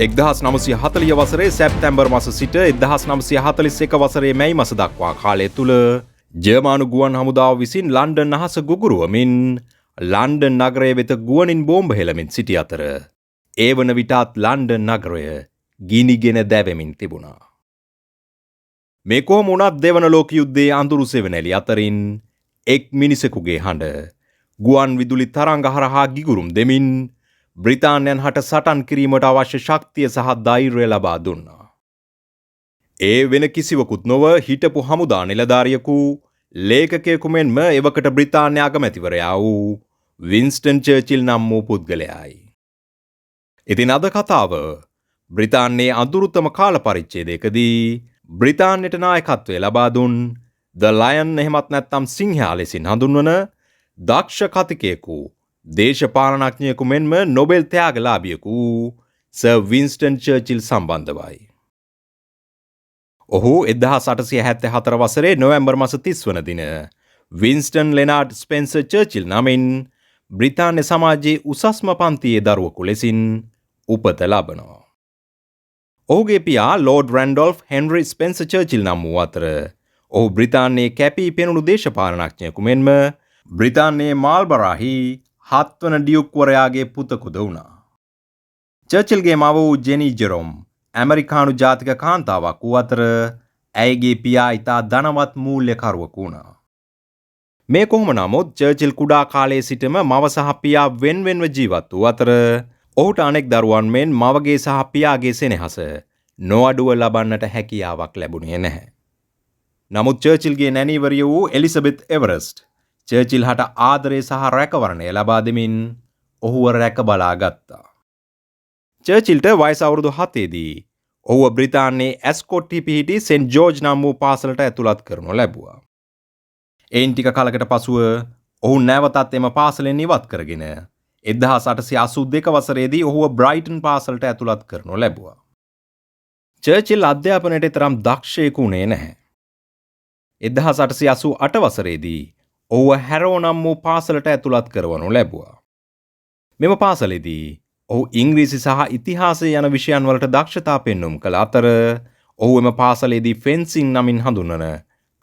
1940 වසරේ සැප්තැම්බර් මාස සිට 1941 වසරේ මැයි මාස දක්වා කාලය තුල ජර්මානු ගුවන් හමුදාව විසින් ලන්ඩන් අහස ගුගුරුවමින් ලන්ඩන් නගරය වෙත ගුවනින් බෝම්බ හෙළමින් සිටි අතර ඒ වන විටත් ලන්ඩන් නගරය ගිනිගෙන දැවෙමින් තිබුණා. මේ කොහොම වුණත් දෙවන ලෝක යුද්ධයේ අඳුරු සෙවණැලි අතරින් එක් මිනිසෙකුගේ හඬ ගුවන් විදුලි තරංග හරහා ගිගුරුම් දෙමින් බ්‍රිතාන්‍යයන් හට සටන් කිරීමට අවශ්‍ය ශක්තිය සහ ධෛර්යය ලබා දුන්නා. ඒ වෙන කිසිවකුත් නොව හිටපු හමුදා නිලධාරියෙකු ලේඛකයෙකු මෙන්ම එවකට බ්‍රිතාන්‍ය අගමැතිවරයා වූ වින්ස්ටන් චර්චිල් නම් වූ පුද්ගලයායි. ඉතින් අද කතාව බ්‍රිතාන්‍යයේ අඳුරුතම කාල පරිච්ඡේදයකදී බ්‍රිතාන්‍යයට නායකත්වය ලබා දුන් ද ලයන් එහෙමත් නැත්නම් සිංහයා ලෙසින් හඳුන්වන දක්ෂ කතිකයෙකු දේශපාලනඥයෙකු මෙන්ම නොබෙල් ත්‍යාගලාභියෙකු සර් වින්ස්ටන් චර්චිල් සම්බන්ධවයි. ඔහු 1874 වසරේ නොවැම්බර් මාස 30 වන දින වින්ස්ටන් ලෙනාඩ් ස්පෙන්සර් චර්චිල් නමින් බ්‍රිතාන්‍ය සමාජයේ උසස්ම පන්තියේ දරුවෙකු ලෙසින් උපත ලබනවා. ඔහුගේ පියා ලෝඩ් රැන්ඩොල්ෆ් හෙන්රි ස්පෙන්සර් චර්චිල් නම් වූ අතර ඔහු බ්‍රිතාන්‍යයේ කැපී පෙනුණු දේශපාලනඥයෙකු මෙන්ම බ්‍රිතාන්‍යයේ මාල්බරාහි 7 වන ඩියුක්වරයාගේ පුතකුද වුණා. චර්චිල්ගේ මව වූ ජෙනි ජෙරොම් ඇමරිකානු ජාතික කාන්තාවක් වූ අතර ඇයගේ පියා ඉතා ධනවත් මූල්‍යකරුවෙකු වුණා. මේ කොහොම නමුත් චර්චිල් කුඩා කාලයේ සිටම මව සහ පියා වෙන්වෙන්ව ජීවත් වූ අතර ඔහුට අනෙක් දරුවන් මෙන් මවගේ සහ පියාගේ සෙනෙහස නොඅඩුව ලබන්නට හැකියාවක් ලැබුණේ නැහැ. නමුත් චර්චිල්ගේ නැණිවරිය වූ එලිසබෙත් එවරස්ට් චර්චිල් හට ආදරය සහ රැකවරණය ලබා දෙමින් ඔහුව රැක බලා ගත්තා. චර්චිල්ට වයස අවුරුදු 7 දී ඔහුව බ්‍රිතාන්‍යයේ ඇස්කොට්ටි පිහිටි සෙන්ට් ජෝර්ජ් නම් වූ පාසලට ඇතුළත් කරනු ලැබුවා. එයින් ටික කලකට පසුව ඔහු නැවතත් එම පාසලෙන් ඉවත් කරගෙන 1882 වසරේදී ඔහුව බ්‍රයිටන් පාසලට ඇතුළත් කරනු ලැබුවා. චර්චිල් අධ්‍යාපනයට තරම් දක්ෂයෙකු වුණේ නැහැ. 1888 වසරේදී ඔහුව හැරෝ නම් වූ පාසලට ඇතුළත් කරවනු ලැබුවා. මෙම පාසලේදී ඔහු ඉංග්‍රීසි සහ ඉතිහාසය යන විෂයන් වලට දක්ෂතා පෙන්නුම් කළ අතර ඔහු එම පාසලේදී ෆෙන්සිං නමින් හඳුන්වන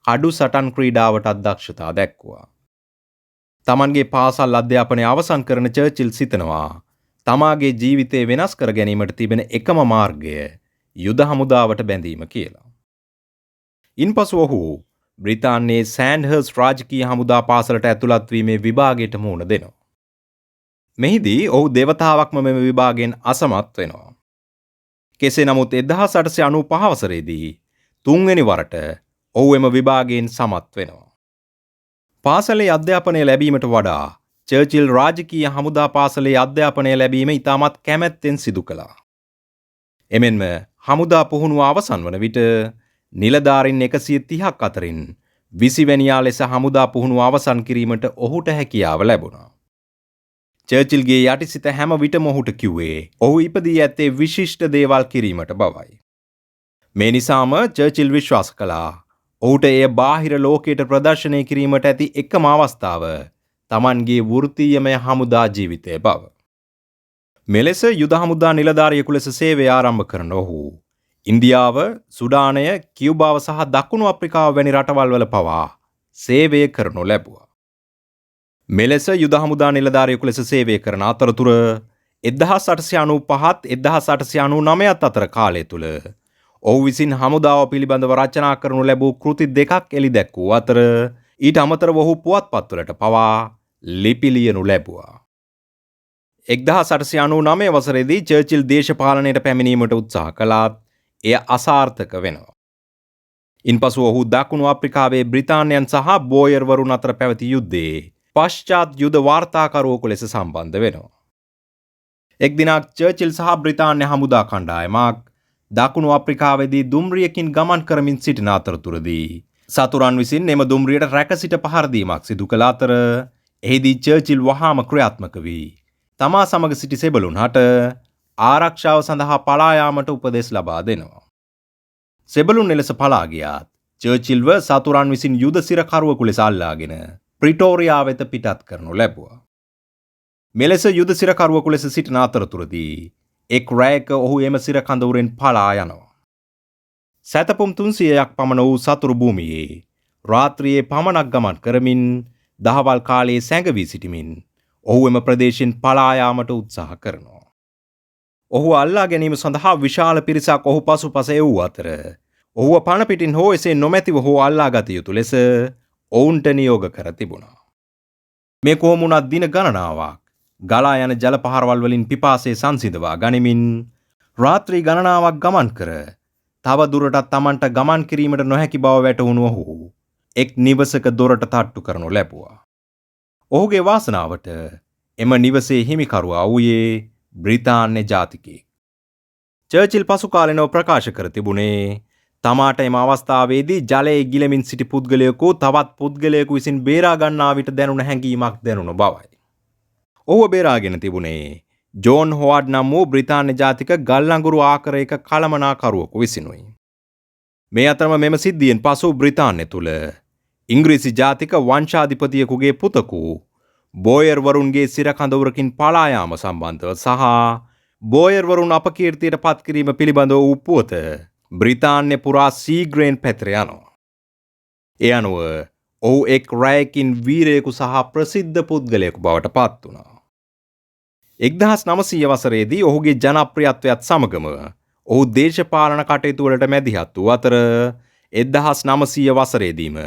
කඩු සටන් ක්‍රීඩාවටත් දක්ෂතා දැක්වුවා. තමන්ගේ පාසල් අධ්‍යාපනය අවසන් කරන චර්චිල් සිතනවා තමාගේ ජීවිතය වෙනස් කර ගැනීමට තිබෙන එකම මාර්ගය යුද හමුදාවට බැඳීම කියලා. ඉන්පසු ඔහු බ්‍රිතාන්‍යයේ සෑන්ඩ්හර්ස් රාජකීය හමුදා පාසලට ඇතුළත් වීමේ විභාගයට මුහුණ දෙනවා. මෙහිදී ඔහු දෙවතාවක්ම මෙම විභාගයෙන් අසමත් වෙනවා. කෙසේ නමුත් 1895 වසරේදී තුන්වෙනි වරට ඔහු එම විභාගයෙන් සමත් වෙනවා. පාසලේ අධ්‍යාපනය ලැබීමට වඩා චර්චිල් රාජකීය හමුදා පාසලේ අධ්‍යාපනය ලැබීම ඉතාමත් කැමැත්තෙන් සිදු කළා. එමෙන්ම හමුදා පුහුණුව අවසන් වන විට නිලධාරීන් 130ක් අතරින් 20 වැනියා ලෙස හමුදා පුහුණුව අවසන් කිරීමට ඔහුට හැකියාව ලැබුණා. චර්චිල්ගේ යටිසිත හැම විටම ඔහුට කිව්වේ ඔහු ඉපදී ඇත්තේ විශිෂ්ට දේවල් කිරීමට බවයි. මේ නිසාම චර්චිල් විශ්වාස කළා ඔහුට එය බාහිර ලෝකයට ප්‍රදර්ශනය කිරීමට ඇති එකම අවස්ථාව තමන්ගේ වෘත්තීයමය හමුදා ජීවිතය බව. මෙලෙස යුද හමුදා නිලධාරියෙකු ලෙස සේවය ආරම්භ කරන ඔහු ඉන්දියාව, සුඩානය, කියුබාව සහ දකුණු අප්‍රිකාව වැනි රටවල් වල පවා සේවය කරනු ලැබුවා. මෙලෙස යුද හමුදා නිලධාරියෙකු ලෙස සේවය කරන අතරතුර 1895 1899 අතර කාලය තුල ඔහු විසින් හමුදාව පිළිබඳව රචනා කරනු ලැබූ කෘති දෙකක් එළි දැක්වූ අතර ඊට අමතරව ඔහු පුවත්පත්වලට පවා ලිපි ලියනු ලැබුවා. 1899 වසරේදී චර්චිල් දේශපාලනයට පැමිණීමට උත්සාහ කළත් එය අසාර්ථක වෙනවා. ඉන්පසු ඔහු දකුණු අප්‍රිකාවේ බ්‍රිතාන්‍යයන් සහ බෝයර්වරුන් අතර පැවති යුද්ධයේ පශ්චාත් යුද වාර්තාකරුවෙකු ලෙස සම්බන්ධ වෙනවා. එක් දිනක් චර්චිල් සහ බ්‍රිතාන්‍ය හමුදා කණ්ඩායමක් දකුණු අප්‍රිකාවේදී දුම්රියකින් ගමන් කරමින් සිටින අතරතුරදී සතුරන් විසින් එම දුම්රියට රැකසිට පහර දීමක් සිදු කළ අතර එහිදී චර්චිල් වහාම ක්‍රියාත්මක වී තමා සමග සිටි සෙබළුන් හට ආරක්ෂාව සඳහා පලා යාමට උපදෙස් ලබා දෙනවා. සෙබළුන් එලෙස පලා ගියාත් චර්චිල්ව සතුරන් විසින් යුද සිරකරුවෙකු ලෙස අල්ලාගෙන ප්‍රිටෝරියා වෙත පිටත් කරනු ලැබුවා. මෙලෙස යුද සිරකරුවෙකු ලෙස සිටින අතරතුරදී එක් රැයක ඔහු එම සිර කඳවුරෙන් පලා යනවා. සැතපුම් 300ක් පමණ වූ සතුරු භූමියේ රාත්‍රියේ පමණක් ගමන් කරමින් දහවල් කාලයේ සැඟවී සිටිමින් ඔහු එම ප්‍රදේශයෙන් පලා යාමට උත්සාහ කරනවා. ඔහු අල්ලා ගැනීම සඳහා විශාල පිරිසක් ඔහු පසුපස එවූ අතර ඔහුව පණ පිටින් හෝ එසේ නොමැතිව හෝ අල්ලා ගත යුතු ලෙස ඔවුන්ට නියෝග කර තිබුණා. මේ කොහොම වුණත් දින ගණනාවක් ගලා යන ජල පහරවල් වලින් පිපාසය සංසිඳවා ගනිමින් රාත්‍රී ගණනාවක් ගමන් කර තව දුරටත් Tamanට ගමන් කිරීමට නොහැකි බව වැටහුණු ඔහු එක් නිවසක දොරට තට්ටු කරනු ලැබුවා. ඔහුගේ වාසනාවට එම නිවසේ හිමිකරුවා වූයේ බ්‍රිතාන්‍ය ජාතිකයෙක්. චර්චිල් පසු කාලෙනව ප්‍රකාශ කර තිබුණේ තමාට එම අවස්ථාවේදී ජලයේ ගිලමින් සිටි පුද්ගලයෙකු තවත් පුද්ගලයෙකු විසින් බේරා ගන්නා විට දැනුණ හැඟීමක් දැනුණ බවයි. ඔහුව බේරාගෙන තිබුණේ ජෝන් හොවර්ඩ් නම් වූ බ්‍රිතාන්‍ය ජාතික ගල්ලංගුරු ආකාරයක කළමනාකරුවෙකු විසිනුයි. මේ අතරම මෙම සිද්ධියෙන් පසු බ්‍රිතාන්‍ය තුල ඉංග්‍රීසි ජාතික වංශාධිපතියෙකුගේ පුතකු බෝයර් වරුන්ගේ සිර කඳවුරකින් පලා යාම සම්බන්ධව සහ බෝයර් වරුන් අපකීර්තියට පත් කිරීම පිළිබඳව වූ පුවත බ්‍රිතාන්‍ය පුරා සීග්‍රයෙන් පැතිර යනවා. ඒ අනුව ඔහු එක් රැයකින් වීරයෙකු සහ ප්‍රසිද්ධ පුද්ගලයෙකු බවට පත් වුණා. 1900 වසරේදී ඔහුගේ ජනප්‍රියත්වයත් සමගම ඔහු දේශපාලන කටයුතු වලට මැදිහත් වූ අතර 1900 වසරේදීම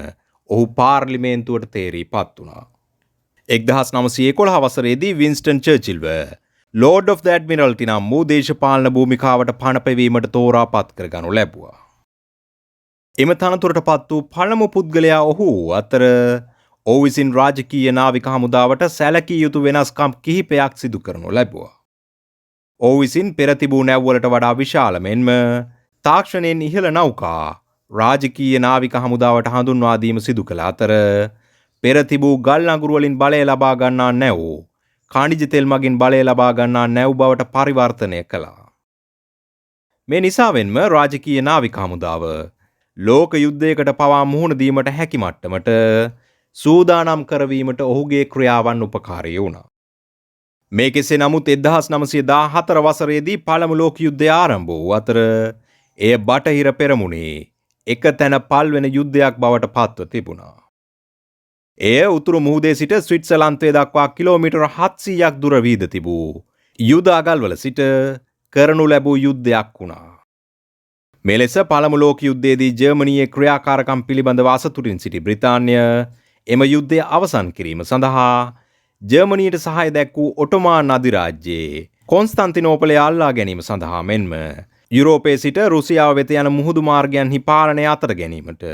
ඔහු පාර්ලිමේන්තුවට තේරීපත් වුණා. 1911 වසරේදී වින්ස්ටන් චර්චිල්ව ලෝඩ් ඔෆ් ද ඇඩ්මිරල්ටි නම් වූ දේශපාලන භූමිකාවට පණ පෙවීමට තෝරාපත් කරගනු ලැබුවා. එම තනතුරට පත් වූ පළමු පුද්ගලයා ඔහු අතර ඔහු විසින් රාජකීය නාවික හමුදාවට සැලකිය යුතු වෙනස්කම් කිහිපයක් සිදු කරනු ලැබුවා. ඔහු විසින් පෙර තිබූ නැව්වලට වඩා විශාල මෙන්ම තාක්ෂණයෙන් ඉහළ නෞකා රාජකීය නාවික හමුදාවට හඳුන්වා දීම සිදු කළ අතර පෙර තිබූ ගල් අඟුරු වලින් බලය ලබා ගන්නා නැව් කාණිජ තෙල් මගින් බලය ලබා ගන්නා නැව් බවට පරිවර්තනය කළා. මේ නිසාවෙන්ම රාජකීය නාවික හමුදාව ලෝක යුද්ධයකට පවා මුහුණ දීමට හැකි මට්ටමට සූදානම් කරවීමට ඔහුගේ ක්‍රියාවන් උපකාරී වුණා. මේ කෙසේ නමුත් 1914 වසරේදී පළමු ලෝක යුද්ධය ආරම්භ වූ අතර එය බටහිර පෙරමුණේ එක තැන පල්වෙන යුද්ධයක් බවට පත්ව තිබුණා. එය උතුරු මුහුදේ සිට ස්විට්සර්ලන්තය දක්වා කිලෝමීටර 700ක් දුර වීද තිබූ යුද අගල්වල සිට කරනු ලැබූ යුද්ධයක් වුණා. මෙලෙස පළමු ලෝක යුද්ධයේදී ජර්මනියේ ක්‍රියාකාරකම් පිළිබඳව අසතුටින් සිටි බ්‍රිතාන්‍ය එම යුද්ධය අවසන් කිරීම සඳහා ජර්මනියට සහාය දැක්වූ ඔටෝමාන් අධිරාජ්‍යයේ කොන්ස්තන්තිනෝපලය අල්ලා ගැනීම සඳහා මෙන්ම යුරෝපයේ සිට රුසියාව වෙත යන මුහුදු මාර්ගයන්හි පාලනය අතර ගැනීමට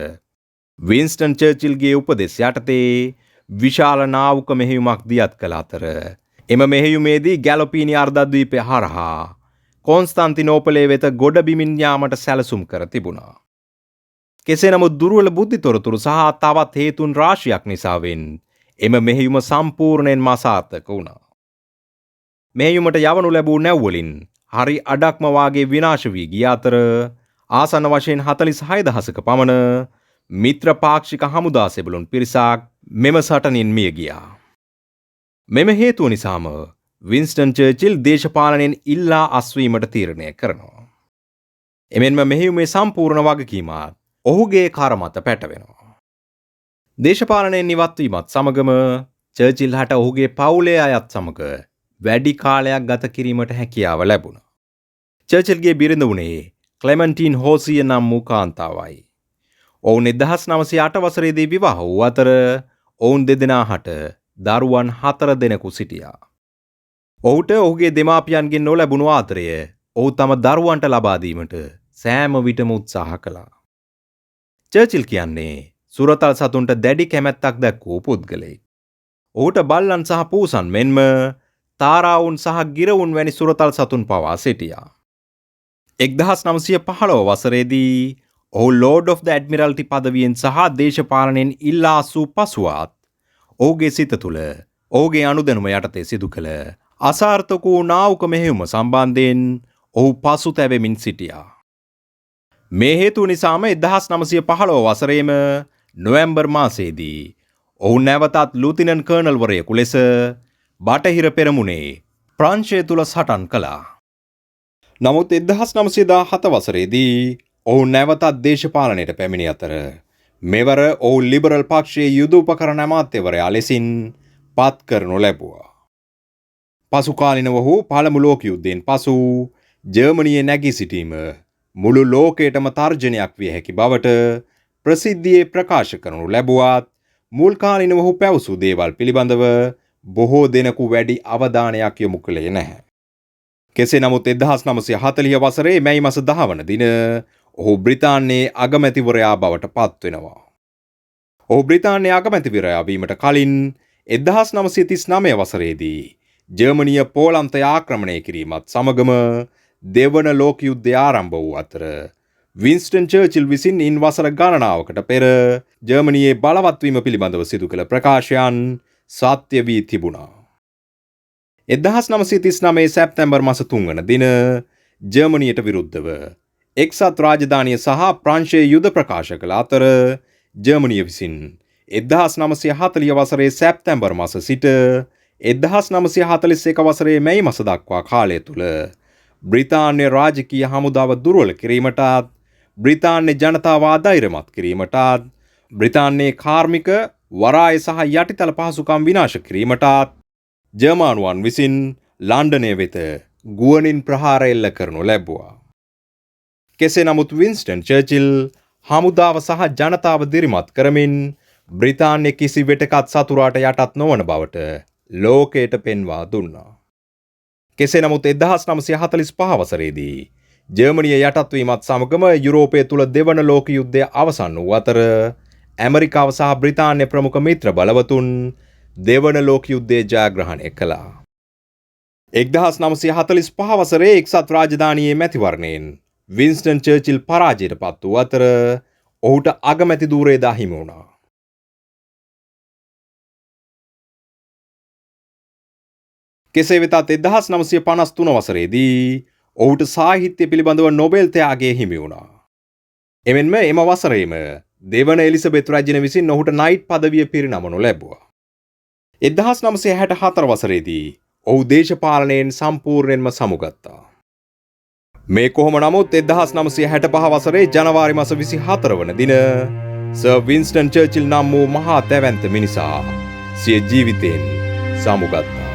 වින්ස්ටන් චර්චිල්ගේ උපදෙස් යටතේ විශාල නාවුක මෙහෙයුමක් දියත් කළ අතර එම මෙහෙයුමේදී ගැලොපීනි අර්ධද්වීපය හරහා කොන්ස්තන්තිනෝපලයේ වෙත ගොඩ බිමින් යාමට සැලසුම් කර තිබුණා. කෙසේ නමුත් දුර්වල බුද්ධි තොරතුරු සහ තවත් හේතුන් රාශියක් නිසාවෙන් එම මෙහෙයුම සම්පූර්ණයෙන්ම අසාර්ථක වුණා. මෙහෙයුමට යවනු ලැබූ නැව් වලින් හරි අඩක්ම වාගේ විනාශ වී ගිය අතර ආසන්න වශයෙන් 46000ක පමණ මිත්‍ර පාක්ෂික හමුදා සෙබළුන් පිරිසක් මෙම සටනින් මිය ගියා. මෙම හේතුව නිසාම වින්ස්ටන් චර්චිල් දේශපාලනයෙන් ඉල්ලා අස්වීමට තීරණය කරනවා. එමෙන්ම මෙහෙයුමේ සම්පූර්ණ වගකීමත් ඔහුගේ කර මත පැටවෙනවා. දේශපාලනයෙන් ඉවත්වීමත් සමගම චර්චිල් හට ඔහුගේ පවුලේ අයත් සමග වැඩි කාලයක් ගත කිරීමට හැකියාව ලැබුණා. චර්චිල්ගේ බිරිඳ වුණේ ක්ලෙමන්ටින් හෝසිය නම් වූ කාන්තාවයි. ඔවුන් 1908 වසරේදී විවාහ වූ අතර ඔවුන් දෙදෙනා හට දරුවන් 4 දෙනෙකු සිටියා. ඔහුට ඔහුගේ දෙමාපියන්ගෙන් නොලැබුණු ආදරය ඔහු තම දරුවන්ට ලබා දීමට සෑම විටම උත්සාහ කළා. චර්චිල් කියන්නේ සුරතල් සතුන්ට දැඩි කැමැත්තක් දැක්වූ පුද්ගලයෙක්. ඔහුට බල්ලන් සහ පූසන් මෙන්ම තාරාවුන් සහ ගිරවුන් වැනි සුරතල් සතුන් පවා සිටියා. 1915 වසරේදී ඔහු ලෝඩ් ඔෆ් ද ඇඩ්මිරල්ටි පදවියෙන් සහ දේශපාලනයෙන් ඉල්ලා අසූ පසුවත් ඔහුගේ සිත තුළ ඔහුගේ අනුදැනුම යටතේ සිදු කළ අසාර්ථක වූ නාවුක මෙහෙයුම සම්බන්ධයෙන් ඔහු පසුතැවෙමින් සිටියා. මේ හේතුව නිසාම 1915 වසරේම නොවැම්බර් මාසයේදී ඔහු නැවතත් ලූතිනන් කර්නල්වරයෙකු ලෙස බටහිර පෙරමුණේ ප්‍රංශය තුල සටන් කළා. නමුත් 1917 වසරේදී ඔහු නැවතත් දේශපාලනයට පැමිණි අතර මෙවර ඔහු ලිබරල් පක්ෂයේ යුද උපකරණ අමාත්‍යවරයා ලෙසින් පත් කරනු ලැබුවා. පසුකාලිනව ඔහු පළමු ලෝක යුද්ධයෙන් පසු ජර්මනියේ නැගී සිටීම මුළු ලෝකයටම තර්ජනයක් විය හැකි බවට ප්‍රසිද්ධියේ ප්‍රකාශ කරනු ලැබුවත් මුල් කාලිනව ඔහු පැවසූ දේවල් පිළිබඳව බොහෝ දෙනෙකු වැඩි අවධානයක් යොමු කළේ නැහැ. කෙසේ නමුත් 1940 වසරේ මැයි මාස 10 වන දින ඔහු බ්‍රිතාන්‍යයේ අගමැතිවරයා බවට පත් වෙනවා. ඔහු බ්‍රිතාන්‍යයේ අගමැතිවරයා වීමට කලින් 1939 වසරේදී ජර්මනිය පෝලන්තය ආක්‍රමණය කිරීමත් සමගම දෙවන ලෝක යුද්ධය ආරම්භ වූ අතර වින්ස්ටන් චර්චිල් විසින් ඉන් වසර ගණනාවකට පෙර ජර්මනියේ බලවත් වීම පිළිබඳව සිදු කළ ප්‍රකාශයන් සත්‍ය වී තිබුණා. 1939 සැප්තැම්බර් මාස 3 වන දින ජර්මනියට විරුද්ධව එක්සත් රාජධානිය සහ ප්‍රංශයේ යුද ප්‍රකාශ කළ අතර ජර්මනිය විසින් 1940 වසරේ සැප්තැම්බර් මාස සිට 1941 වසරේ මැයි මාස දක්වා කාලය තුල බ්‍රිතාන්‍ය රාජකීය හමුදාව දුර්වල කිරීමටත් බ්‍රිතාන්‍ය ජනතාව අධෛර්යමත් කිරීමටත් බ්‍රිතාන්‍යයේ කාර්මික වරාය සහ යටිතල පහසුකම් විනාශ කිරීමටත් ජර්මානුවන් විසින් ලන්ඩනය වෙත ගුවනින් ප්‍රහාර එල්ල කරනු ලැබුවා. කෙසේ නමුත් වින්ස්ටන් චර්චිල් හමුදාව සහ ජනතාව දිරිමත් කරමින් බ්‍රිතාන්‍ය කිසි වෙටකත් සතුරාට යටත් නොවන බවට ලෝකයට පෙන්වා දුන්නා. කෙසේ නමුත් 1945 වසරේදී ජර්මනිය යටත් වීමත් සමගම යුරෝපය තුල දෙවන ලෝක යුද්ධය අවසන් වූ අතර ඇමරිකාව සහ බ්‍රිතාන්‍ය ප්‍රමුඛ මිත්‍ර බලවතුන් දෙවන ලෝක යුද්ධය ජයග්‍රහණය කළා. 1945 වසරේ එක්සත් රාජධානියේ මැතිවරණයෙන් වින්ස්ටන් චර්චිල් පරාජයට පත් වූ අතර ඔහුට අගමැති ධූරය දා හිමි වුණා. කෙසේ වෙතත් 1953 වසරේදී ඔහුට සාහිත්‍ය පිළිබඳව නොබෙල් ත්‍යාගය හිමි වුණා. එමෙන්ම එම වසරේම දෙවන එලිසබෙත් රජින විසින් ඔහුට නයිට් පදවිය පිරිනමනු ලැබුවා. 1964 වසරේදී ඔහු දේශපාලනයෙන් සම්පූර්ණයෙන්ම සමුගත්තා. මේ කොහොම නමුත් 1965 වසරේ ජනවාරි මාස 24 වන දින සර් වින්ස්ටන් චර්චිල් නම් වූ මහා තැවැන්ත මිනිසා සිය ජීවිතයෙන් සමුගත්තා.